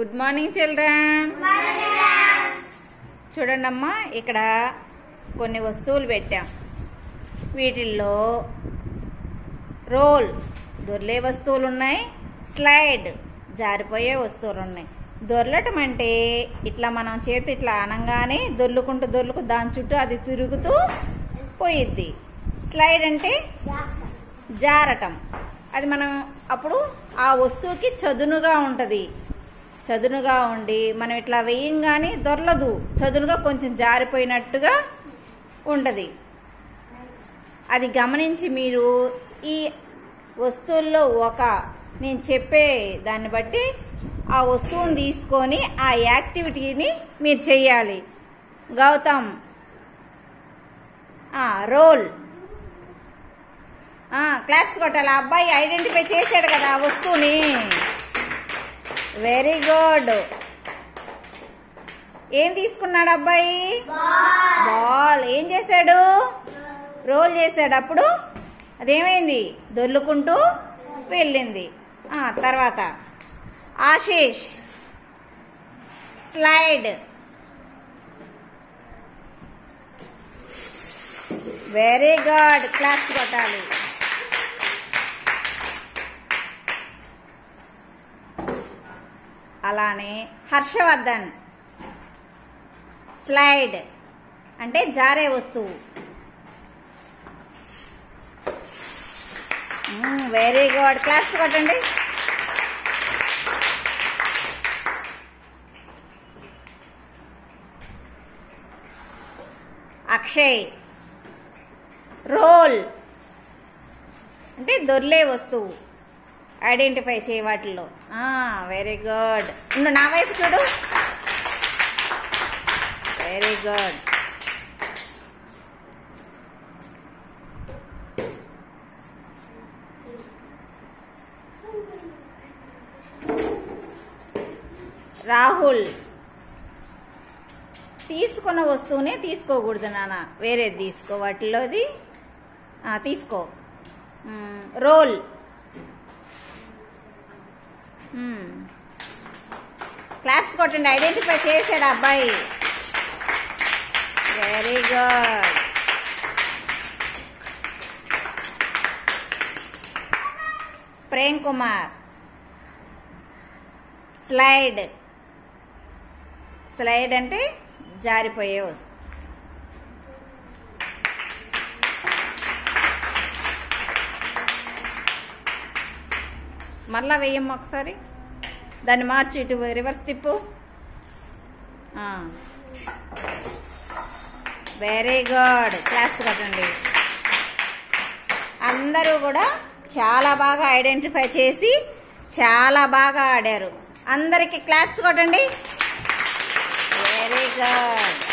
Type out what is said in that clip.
Good morning children. చూడండి అమ్మా, ఇక్కడ కొన్ని వస్తువులు పెట్టాం. వీటిల్లో రోల్ దొర్లే వస్తువులు ఉన్నాయి, స్లైడ్ జారిపోయే వస్తువులు ఉన్నాయి. దొర్లటం అంటే ఇట్లా మనం చేతి ఇట్లా అనగానే దొర్లుకుంటూ దాని చుట్టూ అది తిరుగుతూ పోయిద్ది. స్లైడ్ అంటే జారటం. అది మనం అప్పుడు ఆ వస్తువుకి చదునుగా ఉంటుంది. చదునుగా ఉండి మనం ఇట్లా వేయంగానే దొరలదు, చదునుగా కొంచెం జారిపోయినట్టుగా ఉంటుంది. అది గమనించి మీరు ఈ వస్తువుల్లో నేను చెప్పే దాన్ని బట్టి ఆ వస్తువుని తీసుకొని ఆ యాక్టివిటీని మీరు చెయ్యాలి. గౌతమ్ రోల్ క్లాప్స్ కొట్టాలి. ఆ అబ్బాయి ఐడెంటిఫై చేశాడు కదా ఆ వస్తువుని. Very good. ఏం తీసుకున్నాడు అబ్బాయి? బాల్. ఏం చేశాడు? రోల్ చేశాడు. అప్పుడు అదేమైంది? దొర్లుకుంటూ వెళ్ళింది. తర్వాత Ashish slide. Very good. Claps కొట్టాలి. అలానే హర్షవర్ధన్ స్లైడ్ అంటే జారే వస్తువు. Very good. క్లాప్స్ కొట్టండి. అక్షయ్ రోల్ అంటే దొర్లే వస్తువు. ఐడెంటిఫై చేయ వాటిల్లో. Very good. నువ్వు నా వైపు చూడు. Very good. రాహుల్ తీసుకున్న వస్తువునే తీసుకోకూడదు నాన్న, వేరేది తీసుకో. వాటిలోది తీసుకో. రోల్. క్లాప్స్ కొట్టండి. ఐడెంటిఫై చేశాడు అబ్బాయి. Very good. Prem Kumar slide. Slide అంటే జారిపోయే వస్తువు. మళ్ళా వేయమ్మ ఒకసారి. దాన్ని మార్చి ఇటు రివర్స్ తిప్పు. Very good. క్లాప్స్ కొట్టండి. అందరూ కూడా చాలా బాగా ఐడెంటిఫై చేసి చాలా బాగా ఆడారు. అందరికీ క్లాప్స్ కొట్టండి. Very good.